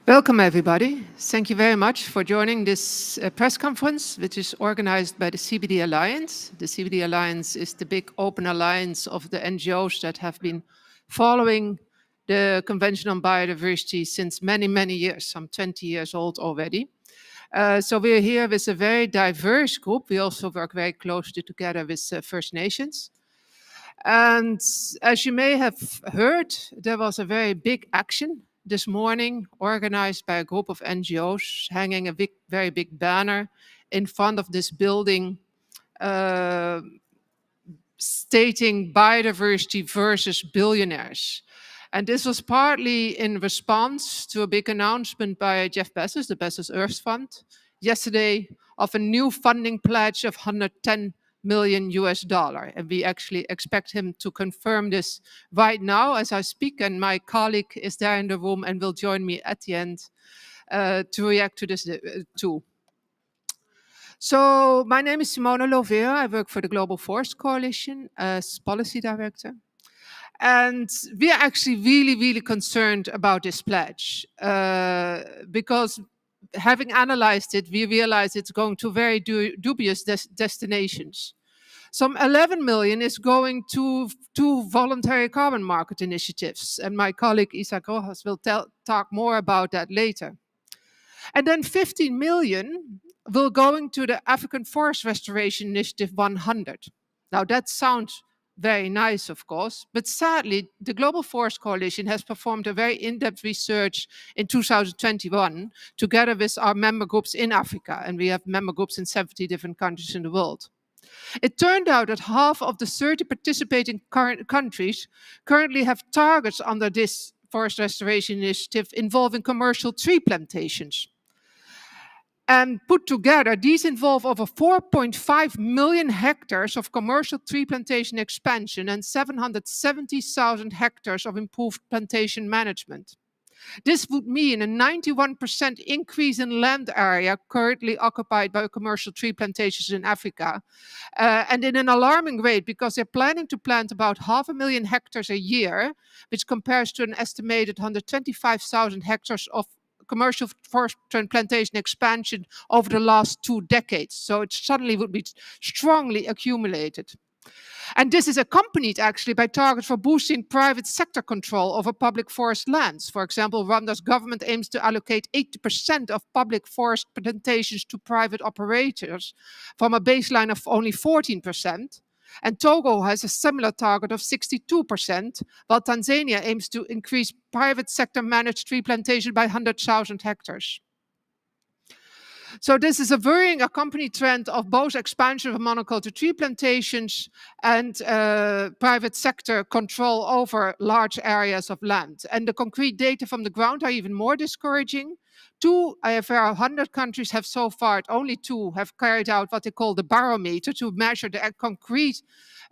Welcome, everybody. Thank you very much for joining this press conference, which is organized by the CBD Alliance. The CBD Alliance is the big open alliance of the NGOs that have been following the Convention on Biodiversity since many, many years, some 20 years old already. So we're here with a very diverse group. We also work very closely together with First Nations. And as you may have heard, there was a very big action this morning organized by a group of NGOs hanging a very big banner in front of this building uh, stating biodiversity versus billionaires. And this was partly in response to a big announcement by Jeff Bezos, the Bezos Earth Fund, yesterday of a new funding pledge of 110 million US dollar. And we actually expect him to confirm this right now as I speak. And my colleague is there in the room and will join me at the end to react to this too. So my name is Simona Lovera. I work for the Global Forest Coalition as policy director. And we are actually really, really concerned about this pledge because having analyzed it, we realize it's going to very dubious destinations. Some 11 million is going to two voluntary carbon market initiatives. And my colleague Isaac Rojas will talk more about that later. And then 15 million will go into the African Forest Restoration Initiative 100. Now that sounds very nice, of course, but sadly, the Global Forest Coalition has performed a very in-depth research in 2021 together with our member groups in Africa, and we have member groups in 70 different countries in the world. It turned out that half of the 30 participating countries currently have targets under this forest restoration initiative involving commercial tree plantations. And put together, these involve over 4.5 million hectares of commercial tree plantation expansion and 770,000 hectares of improved plantation management. This would mean a 91% increase in land area currently occupied by commercial tree plantations in Africa, and in an alarming rate because they're planning to plant about 500,000 hectares a year, which compares to an estimated 125,000 hectares of commercial forest plantation expansion over the last 2 decades. So it suddenly would be strongly accumulated. And this is accompanied actually by targets for boosting private sector control over public forest lands. For example, Rwanda's government aims to allocate 80% of public forest plantations to private operators from a baseline of only 14%. And Togo has a similar target of 62%, while Tanzania aims to increase private sector managed tree plantation by 100,000 hectares. So this is a worrying accompanied trend of both expansion of monoculture tree plantations and private sector control over large areas of land. And the concrete data from the ground are even more discouraging. 100 countries have so far, only 2 have carried out what they call the barometer to measure the concrete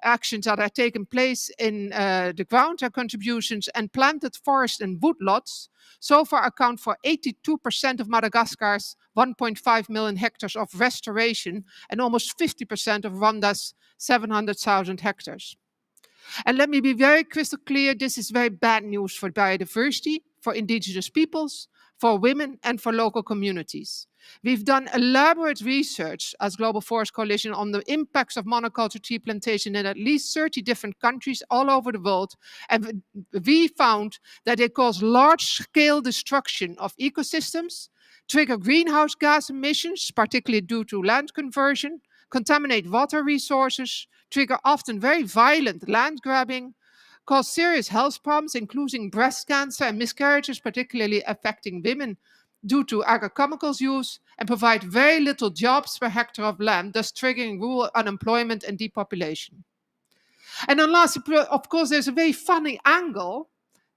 actions that are taking place in the ground, their contributions, and planted forest and woodlots so far account for 82% of Madagascar's 1.5 million hectares of restoration and almost 50% of Rwanda's 700,000 hectares. And let me be very crystal clear, this is very bad news for biodiversity, for indigenous peoples, for women, and for local communities. We've done elaborate research as Global Forest Coalition on the impacts of monoculture tree plantation in at least 30 different countries all over the world. And we found that they cause large-scale destruction of ecosystems, trigger greenhouse gas emissions, particularly due to land conversion, contaminate water resources, trigger often very violent land grabbing, cause serious health problems, including breast cancer and miscarriages, particularly affecting women due to agrochemicals use, and provide very little jobs per hectare of land, thus triggering rural unemployment and depopulation. And then last, of course, there's a very funny angle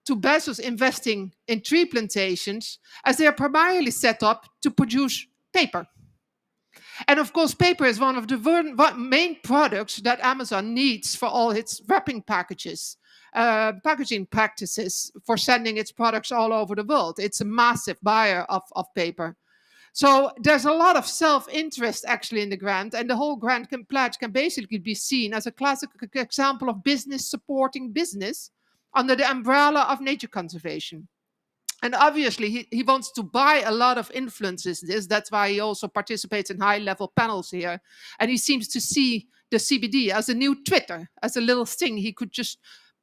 to Bezos investing in tree plantations, as they are primarily set up to produce paper. And of course, paper is one of the main products that Amazon needs for all its wrapping packages, packaging practices for sending its products all over the world. It's a massive buyer of paper. So there's a lot of self-interest actually in the grant, and the whole grant pledge can basically be seen as a classic example of business supporting business under the umbrella of nature conservation. And obviously, he wants to buy a lot of influences. That's why he also participates in high-level panels here. And he seems to see the CBD as a new Twitter, as a little thing he could just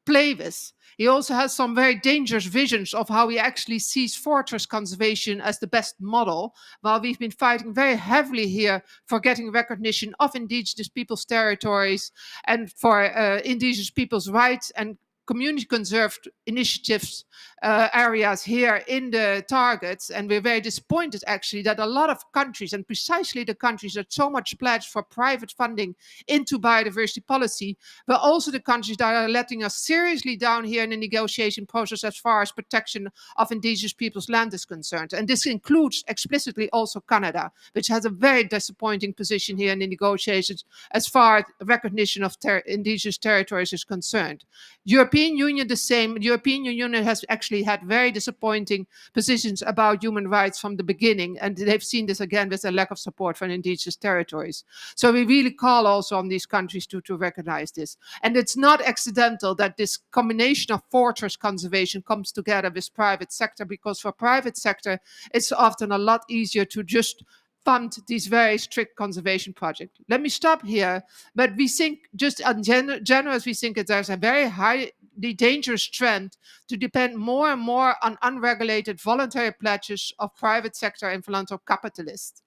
play with. He also has some very dangerous visions of how he actually sees forest conservation as the best model, while we've been fighting very heavily here for getting recognition of indigenous people's territories and for indigenous people's rights and community conserved initiatives areas here in the targets. And we're very disappointed actually that a lot of countries, and precisely the countries that so much pledge for private funding into biodiversity policy, but also the countries that are letting us seriously down here in the negotiation process as far as protection of indigenous people's land is concerned. And this includes explicitly also Canada, which has a very disappointing position here in the negotiations as far as recognition of indigenous territories is concerned. European Union the same. The European Union has actually had very disappointing positions about human rights from the beginning, and they've seen this again with a lack of support for indigenous territories. So we really call also on these countries to recognize this. And it's not accidental that this combination of forest conservation comes together with private sector, because for private sector, it's often a lot easier to just fund these very strict conservation projects. Let me stop here, but we think just in general, we think that there's a very highly dangerous trend to depend more and more on unregulated voluntary pledges of private sector and philanthropic capitalists.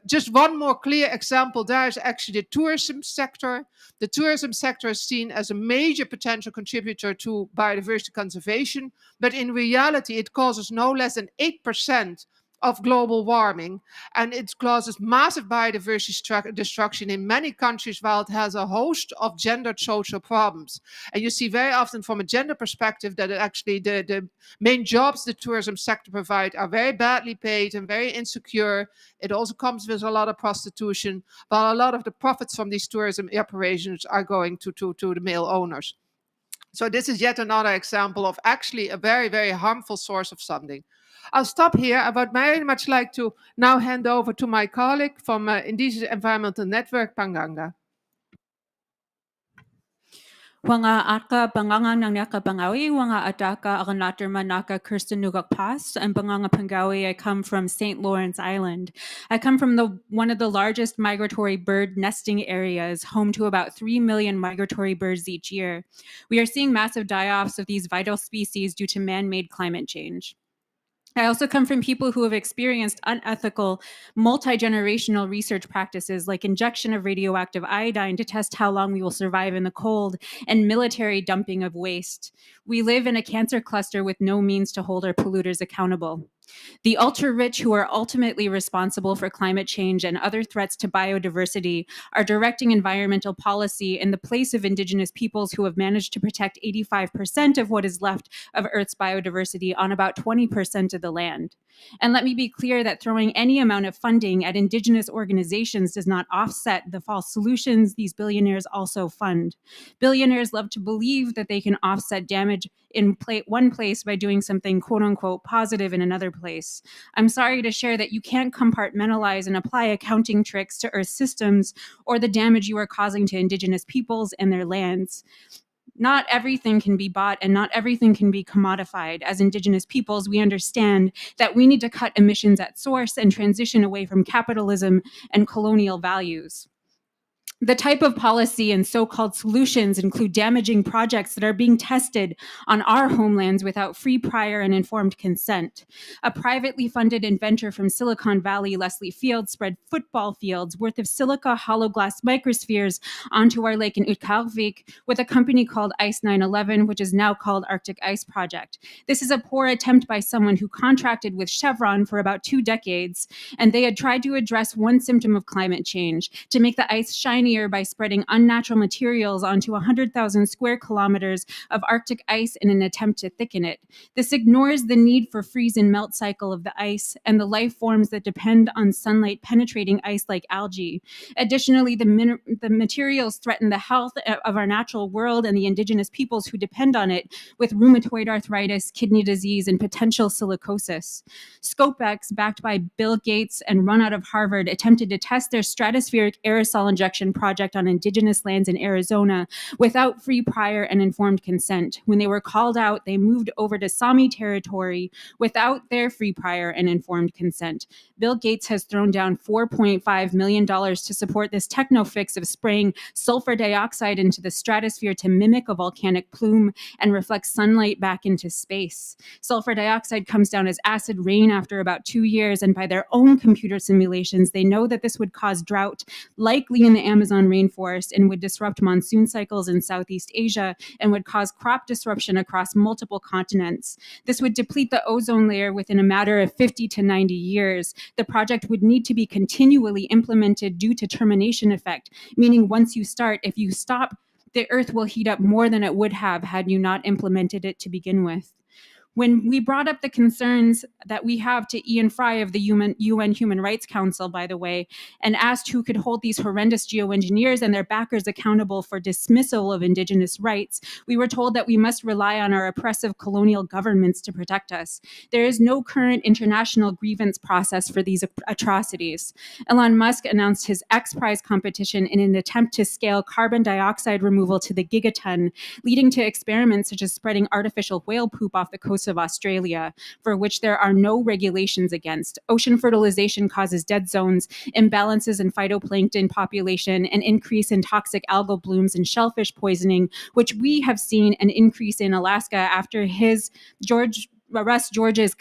Just one more clear example there is actually the tourism sector. The tourism sector is seen as a major potential contributor to biodiversity conservation, but in reality, it causes no less than 8% of global warming, and it causes massive biodiversity destruction in many countries, while it has a host of gendered social problems. And you see very often from a gender perspective that actually the main jobs the tourism sector provide are very badly paid and very insecure. It also comes with a lot of prostitution, while a lot of the profits from these tourism operations are going to the male owners. So this is yet another example of actually a very, very harmful source of funding. I'll stop here. I would very much like to now hand over to my colleague from Indigenous Environmental Network, Panganga. Wanga aka banganga ng naka bangawi, wanga ataka akanaterma naka Kirsten Nugak Pass, and banganga pangawi. I come from St. Lawrence Island. I come from one of the largest migratory bird nesting areas, home to about 3 million migratory birds each year. We are seeing massive die-offs of these vital species due to man-made climate change. I also come from people who have experienced unethical, multi-generational research practices like injection of radioactive iodine to test how long we will survive in the cold, and military dumping of waste. We live in a cancer cluster with no means to hold our polluters accountable. The ultra-rich, who are ultimately responsible for climate change and other threats to biodiversity, are directing environmental policy in the place of Indigenous peoples who have managed to protect 85% of what is left of Earth's biodiversity on about 20% of the land. And let me be clear that throwing any amount of funding at Indigenous organizations does not offset the false solutions these billionaires also fund. Billionaires love to believe that they can offset damage in one place by doing something quote-unquote positive in another place. I'm sorry to share that you can't compartmentalize and apply accounting tricks to Earth systems or the damage you are causing to Indigenous peoples and their lands. Not everything can be bought and not everything can be commodified. As Indigenous peoples, we understand that we need to cut emissions at source and transition away from capitalism and colonial values. The type of policy and so-called solutions include damaging projects that are being tested on our homelands without free, prior, and informed consent. A privately funded inventor from Silicon Valley, Leslie Fields, spread football fields worth of silica hollow glass microspheres onto our lake in Utkarvik with a company called Ice 911, which is now called Arctic Ice Project. This is a poor attempt by someone who contracted with Chevron for about 2 decades, and they had tried to address one symptom of climate change, to make the ice shiny by spreading unnatural materials onto 100,000 square kilometers of Arctic ice in an attempt to thicken it. This ignores the need for freeze and melt cycle of the ice and the life forms that depend on sunlight penetrating ice like algae. Additionally, the materials threaten the health of our natural world and the Indigenous peoples who depend on it, with rheumatoid arthritis, kidney disease, and potential silicosis. ScopeX, backed by Bill Gates and run out of Harvard, attempted to test their stratospheric aerosol injection project on Indigenous lands in Arizona without free, prior, and informed consent. When they were called out, they moved over to Sami territory without their free, prior, and informed consent. Bill Gates has thrown down $4.5 million to support this techno fix of spraying sulfur dioxide into the stratosphere to mimic a volcanic plume and reflect sunlight back into space. Sulfur dioxide comes down as acid rain after about 2 years, and by their own computer simulations, they know that this would cause drought, likely in the Amazon rainforest, and would disrupt monsoon cycles in Southeast Asia and would cause crop disruption across multiple continents. This would deplete the ozone layer within a matter of 50 to 90 years. The project would need to be continually implemented due to termination effect, meaning once you start, if you stop, the Earth will heat up more than it would have had you not implemented it to begin with. When we brought up the concerns that we have to Ian Fry of the UN Human Rights Council, by the way, and asked who could hold these horrendous geoengineers and their backers accountable for dismissal of Indigenous rights, we were told that we must rely on our oppressive colonial governments to protect us. There is no current international grievance process for these atrocities. Elon Musk announced his X Prize competition in an attempt to scale carbon dioxide removal to the gigaton, leading to experiments such as spreading artificial whale poop off the coast of Australia, for which there are no regulations against. Ocean fertilization causes dead zones, imbalances in phytoplankton population, an increase in toxic algal blooms and shellfish poisoning, which we have seen an increase in Alaska after Russ George's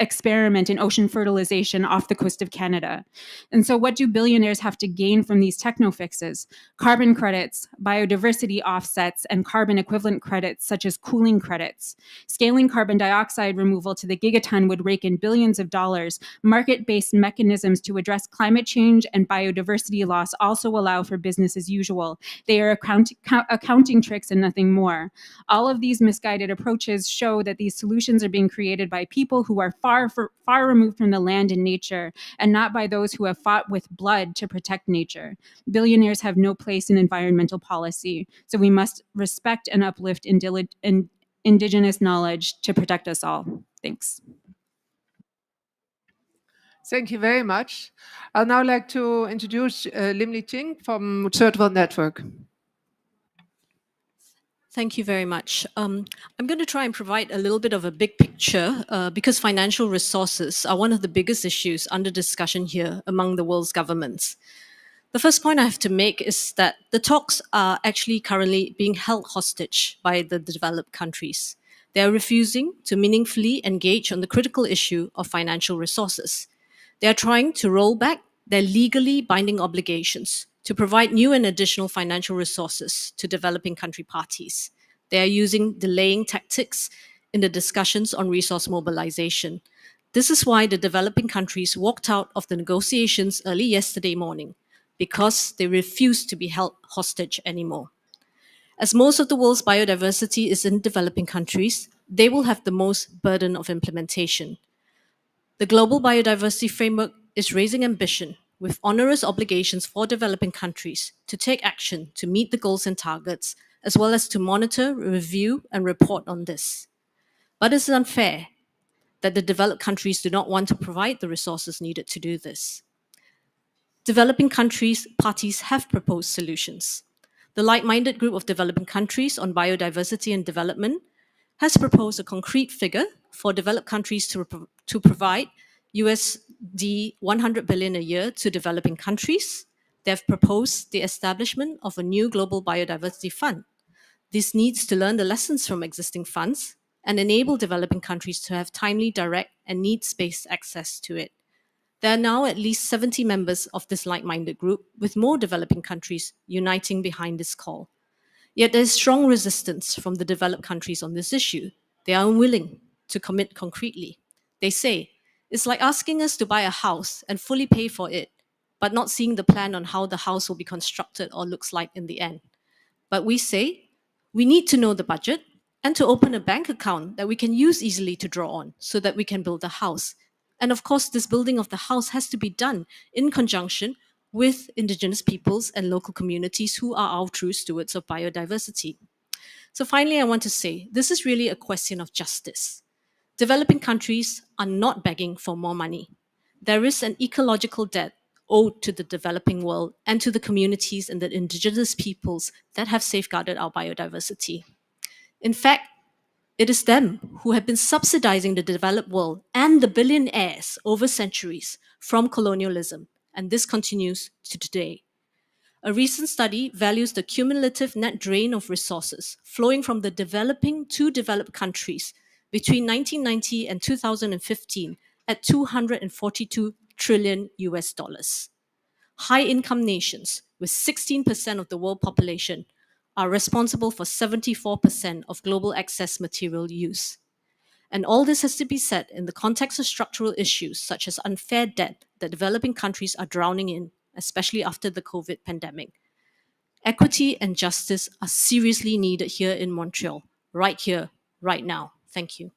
experiment in ocean fertilization off the coast of Canada. And so what do billionaires have to gain from these techno fixes? Carbon credits, biodiversity offsets, and carbon equivalent credits such as cooling credits. Scaling carbon dioxide removal to the gigaton would rake in billions of dollars. Market-based mechanisms to address climate change and biodiversity loss also allow for business as usual. They are accounting tricks and nothing more. All of these misguided approaches show that these solutions are being created by people who are far removed from the land and nature, and not by those who have fought with blood to protect nature. Billionaires have no place in environmental policy, so we must respect and uplift Indigenous knowledge to protect us all. Thanks. Thank you very much. I'd now like to introduce Lim Li Ting from Third World Network. Thank you very much. I'm going to try and provide a little bit of a big picture because financial resources are one of the biggest issues under discussion here among the world's governments. The first point I have to make is that the talks are actually currently being held hostage by the developed countries. They are refusing to meaningfully engage on the critical issue of financial resources. They are trying to roll back their legally binding obligations to provide new and additional financial resources to developing country parties. They are using delaying tactics in the discussions on resource mobilization. This is why the developing countries walked out of the negotiations early yesterday morning, because they refuse to be held hostage anymore. As most of the world's biodiversity is in developing countries, they will have the most burden of implementation. The Global Biodiversity Framework is raising ambition with onerous obligations for developing countries to take action to meet the goals and targets, as well as to monitor, review, and report on this. But it's unfair that the developed countries do not want to provide the resources needed to do this. Developing countries parties have proposed solutions. The like-minded group of developing countries on biodiversity and development has proposed a concrete figure for developed countries to provide USD 100 billion a year to developing countries. They have proposed the establishment of a new global biodiversity fund. This needs to learn the lessons from existing funds and enable developing countries to have timely, direct, and needs-based access to it. There are now at least 70 members of this like-minded group, with more developing countries uniting behind this call. Yet there is strong resistance from the developed countries on this issue. They are unwilling to commit concretely. They say, it's like asking us to buy a house and fully pay for it, but not seeing the plan on how the house will be constructed or looks like in the end. But we say, we need to know the budget and to open a bank account that we can use easily to draw on so that we can build a house. And of course, this building of the house has to be done in conjunction with Indigenous peoples and local communities who are our true stewards of biodiversity. So finally, I want to say, this is really a question of justice. Developing countries are not begging for more money. There is an ecological debt owed to the developing world and to the communities and the indigenous peoples that have safeguarded our biodiversity. In fact, it is them who have been subsidizing the developed world and the billionaires over centuries from colonialism, and this continues to today. A recent study values the cumulative net drain of resources flowing from the developing to developed countries between 1990 and 2015 at 242 trillion US dollars. High income nations with 16% of the world population are responsible for 74% of global excess material use. And all this has to be said in the context of structural issues such as unfair debt that developing countries are drowning in, especially after the COVID pandemic. Equity and justice are seriously needed here in Montreal, right here, right now. Thank you.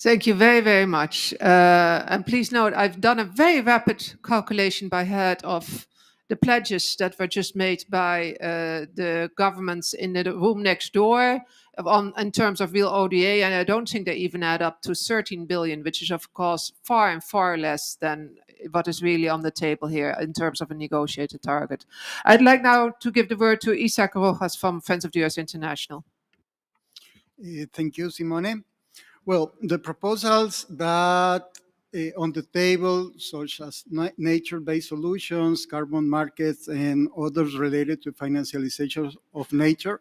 Thank you very, very much. And please note, I've done a very rapid calculation by head of the pledges that were just made by the governments in the room next door in terms of real ODA, and I don't think they even add up to 13 billion, which is of course far and far less than what is really on the table here in terms of a negotiated target. I'd like now to give the word to Isaac Rojas from Friends of the Earth International. Thank you, Simone. Well, the proposals that on the table, such as nature-based solutions, carbon markets, and others related to financialization of nature,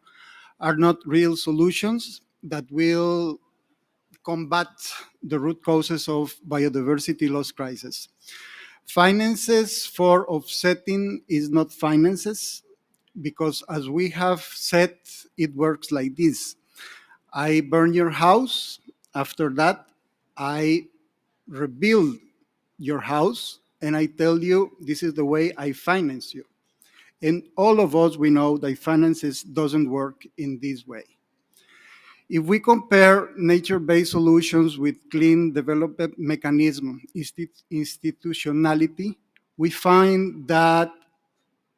are not real solutions that will combat the root causes of biodiversity loss crisis. Finances for offsetting is not finances, because as we have said, it works like this. I burn your house. After that, I rebuild your house, and I tell you, this is the way I finance you. And all of us, we know that finances doesn't work in this way. If we compare nature-based solutions with clean development mechanism institutionality, we find that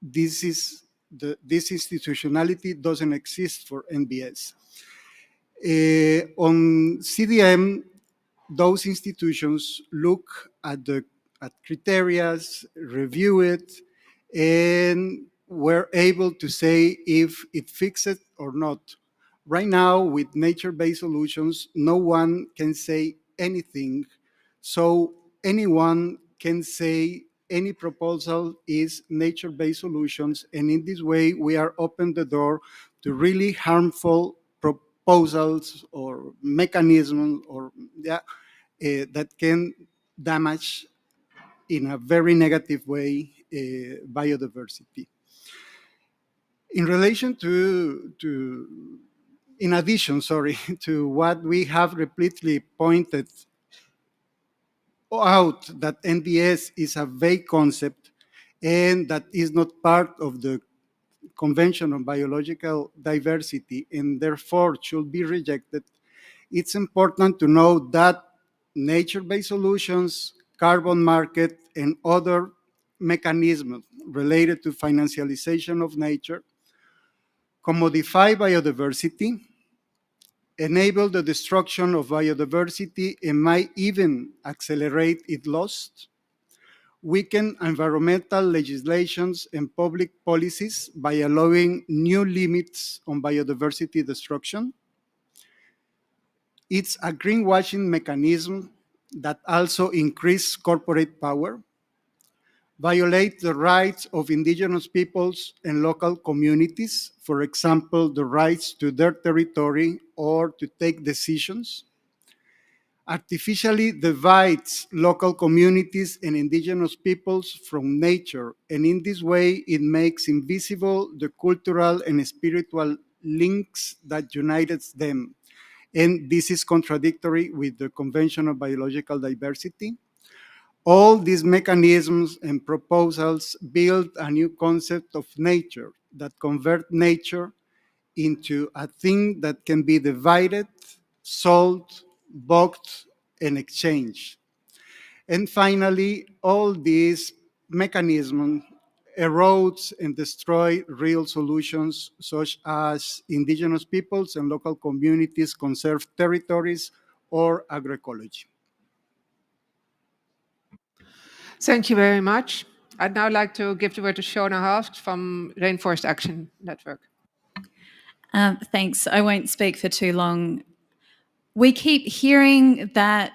this institutionality doesn't exist for NBS. On CDM, those institutions look at criteria, review it, and were able to say if it fixes it or not. Right now, with nature-based solutions, no one can say anything. So anyone can say any proposal is nature-based solutions, and in this way, we are open the door to really harmful proposals or mechanisms or that can damage in a very negative way biodiversity. In relation in addition, to what we have repeatedly pointed out, that NBS is a vague concept and that is not part of the Convention on Biological Diversity and therefore should be rejected, it's important to know that nature-based solutions, carbon market, and other mechanisms related to financialization of nature commodify biodiversity, enable the destruction of biodiversity, and might even accelerate its loss, weaken environmental legislations and public policies by allowing new limits on biodiversity destruction. It's a greenwashing mechanism that also increases corporate power, violate the rights of indigenous peoples and local communities, for example, the rights to their territory or to take decisions, artificially divides local communities and indigenous peoples from nature, and in this way, it makes invisible the cultural and spiritual links that united them. And this is contradictory with the Convention on Biological Diversity. All these mechanisms and proposals build a new concept of nature that convert nature into a thing that can be divided, sold, bought, and exchanged. And finally, all these mechanisms erodes and destroy real solutions such as indigenous peoples and local communities conserve territories or agroecology. Thank you very much. I'd now like to give the word to Shona Haft from Rainforest Action Network. Thanks. I won't speak for too long. We keep hearing that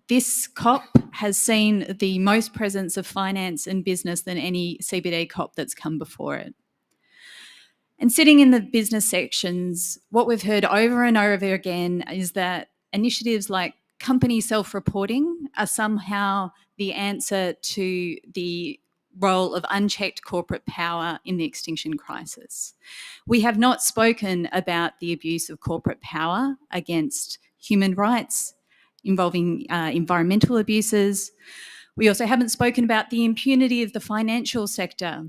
this COP has seen the most presence of finance and business than any CBD COP that's come before it. And sitting in the business sections, what we've heard over and over again is that initiatives like company self-reporting are somehow the answer to the role of unchecked corporate power in the extinction crisis. We have not spoken about the abuse of corporate power against human rights, involving environmental abuses. We also haven't spoken about the impunity of the financial sector.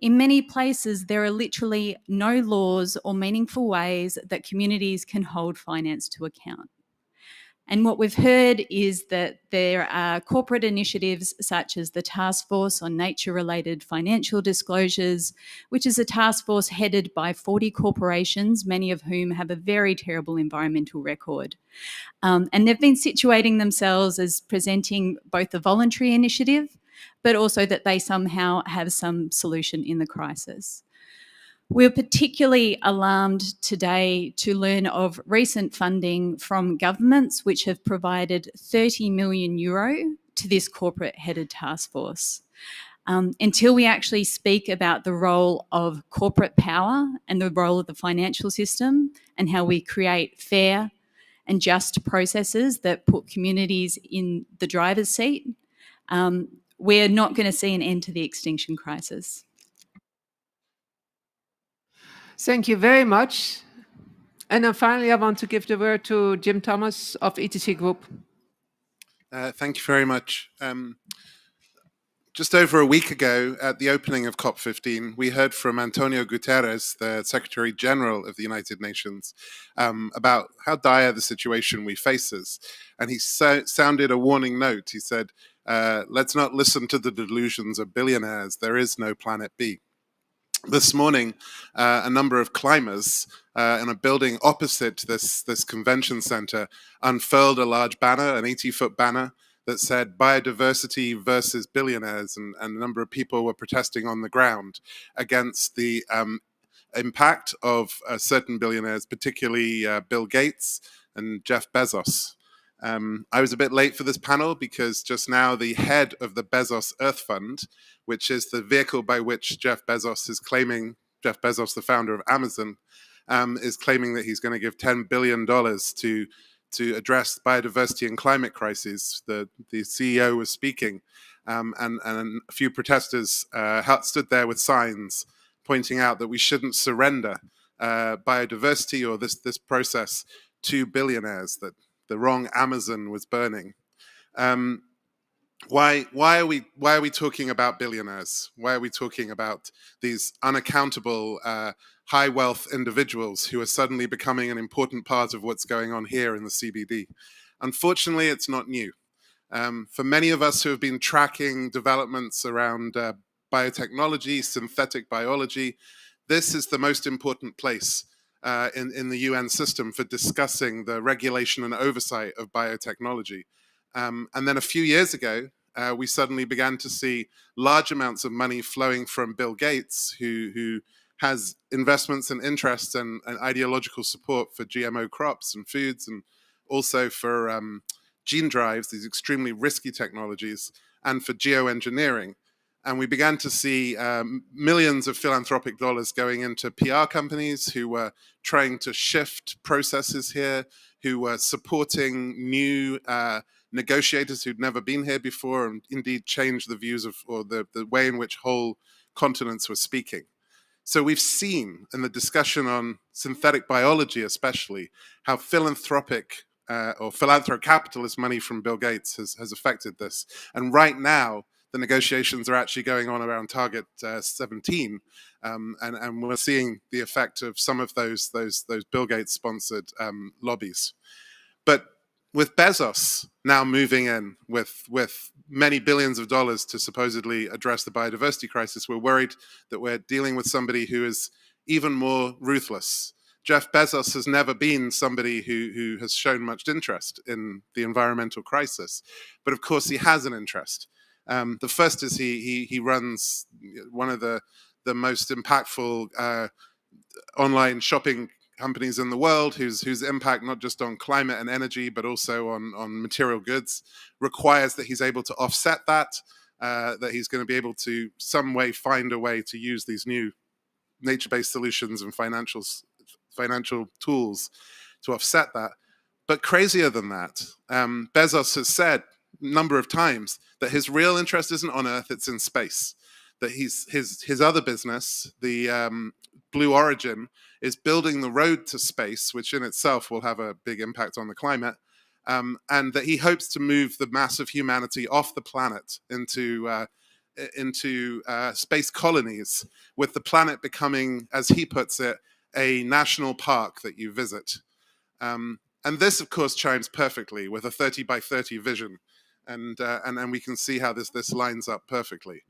In many places, there are literally no laws or meaningful ways that communities can hold finance to account. And what we've heard is that there are corporate initiatives such as the Task Force on Nature-Related Financial Disclosures, which is a task force headed by 40 corporations, many of whom have a very terrible environmental record. And they've been situating themselves as presenting both a voluntary initiative, but also that they somehow have some solution in the crisis. We're particularly alarmed today to learn of recent funding from governments which have provided €30 million to this corporate-headed task force. Until we actually speak about the role of corporate power and the role of the financial system and how we create fair and just processes that put communities in the driver's seat, we're not going to see an end to the extinction crisis. Thank you very much. And then finally, I want to give the word to Jim Thomas of ETC Group. Thank you very much. Just over a week ago, at the opening of COP15, we heard from Antonio Guterres, the Secretary General of the United Nations, about how dire the situation we face is. And he sounded a warning note. He said, let's not listen to the delusions of billionaires. There is no planet B. This morning, a number of climbers in a building opposite this convention center unfurled a large banner, an 80-foot banner, that said biodiversity versus billionaires, and a number of people were protesting on the ground against the impact of certain billionaires, particularly Bill Gates and Jeff Bezos. I was a bit late for this panel because just now the head of the Bezos Earth Fund, which is the vehicle by which Jeff Bezos, the founder of Amazon, is claiming that he's going to give $10 billion to address biodiversity and climate crises. The CEO was speaking, and a few protesters stood there with signs pointing out that we shouldn't surrender biodiversity or this process to billionaires, that the wrong Amazon was burning. Why are we talking about billionaires? Why are we talking about these unaccountable high wealth individuals who are suddenly becoming an important part of what's going on here in the CBD? Unfortunately, it's not new. For many of us who have been tracking developments around biotechnology, synthetic biology, this is the most important place in the UN system for discussing the regulation and oversight of biotechnology. And then a few years ago, we suddenly began to see large amounts of money flowing from Bill Gates, who has investments and interests and ideological support for GMO crops and foods, and also for gene drives, these extremely risky technologies, and for geoengineering. And we began to see millions of philanthropic dollars going into PR companies who were trying to shift processes here, who were supporting new negotiators who'd never been here before, and indeed change the views of, or the way in which whole continents were speaking. So we've seen in the discussion on synthetic biology especially, how philanthropic or philanthro-capitalist money from Bill Gates has affected this. And right now, the negotiations are actually going on around Target 17, and we're seeing the effect of some of those Bill Gates sponsored lobbies. But with Bezos now moving in with many billions of dollars to supposedly address the biodiversity crisis, we're worried that we're dealing with somebody who is even more ruthless, Jeff Bezos has never been somebody who has shown much interest in the environmental crisis, but of course he has an interest. The first is he runs one of the most impactful online shopping companies in the world, whose impact not just on climate and energy, but also on material goods, requires that he's able to offset that, that he's going to be able to some way find a way to use these new nature-based solutions and financial tools to offset that. But crazier than that, Bezos has said a number of times that his real interest isn't on Earth, it's in space. That his other business, the Blue Origin, is building the road to space, which in itself will have a big impact on the climate, and that he hopes to move the mass of humanity off the planet into space colonies, with the planet becoming, as he puts it, a national park that you visit. And this, of course, chimes perfectly with a 30 by 30 vision, and we can see how this lines up perfectly.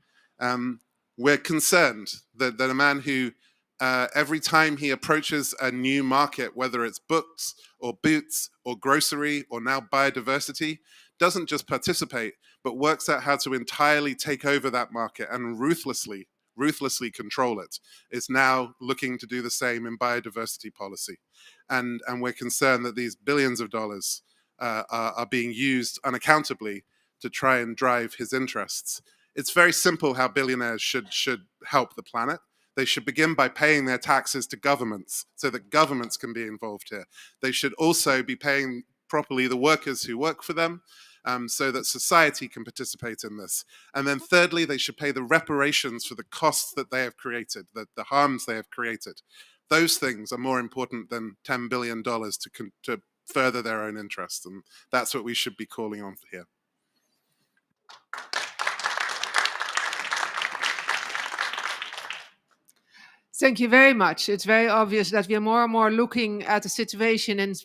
We're concerned that a man who every time he approaches a new market, whether it's books or boots or grocery or now biodiversity, doesn't just participate, but works out how to entirely take over that market and ruthlessly control it, is now looking to do the same in biodiversity policy. And we're concerned that these billions of dollars are being used unaccountably to try and drive his interests. It's very simple how billionaires should help the planet. They should begin by paying their taxes to governments so that governments can be involved here. They should also be paying properly the workers who work for them, so that society can participate in this. And then thirdly, they should pay the reparations for the costs that they have created, the harms they have created. Those things are more important than $10 billion to further their own interests. And that's what we should be calling on for here. Thank you very much. It's very obvious that we are more and more looking at a situation in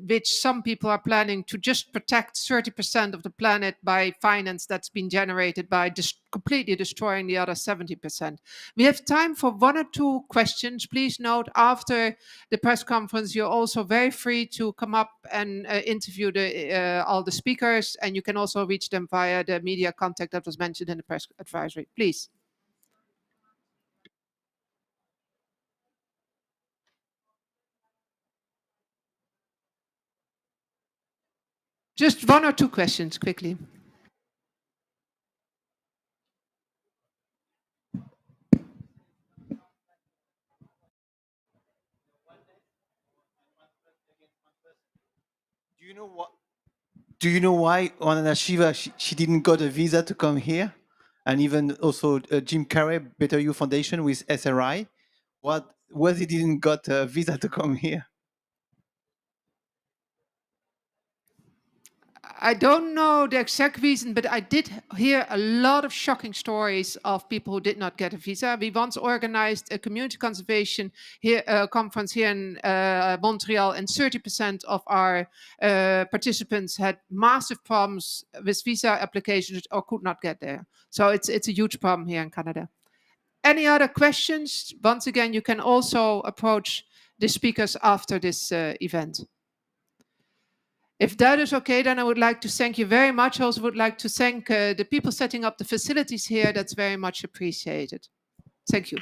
which some people are planning to just protect 30% of the planet by finance that's been generated by completely destroying the other 70%. We have time for one or two questions. Please note, after the press conference, you're also very free to come up and interview all the speakers, and you can also reach them via the media contact that was mentioned in the press advisory. Please. Just one or two questions, quickly. Do you know why Vandana Shiva she didn't got a visa to come here, and even also Jim Carrey, Better You Foundation with SRI, why he didn't got a visa to come here? I don't know the exact reason, but I did hear a lot of shocking stories of people who did not get a visa. We once organized a community conservation conference here in Montreal, and 30% of our participants had massive problems with visa applications or could not get there. So it's a huge problem here in Canada. Any other questions? Once again, you can also approach the speakers after this event. If that is okay, then I would like to thank you very much. I also would like to thank the people setting up the facilities here. That's very much appreciated. Thank you.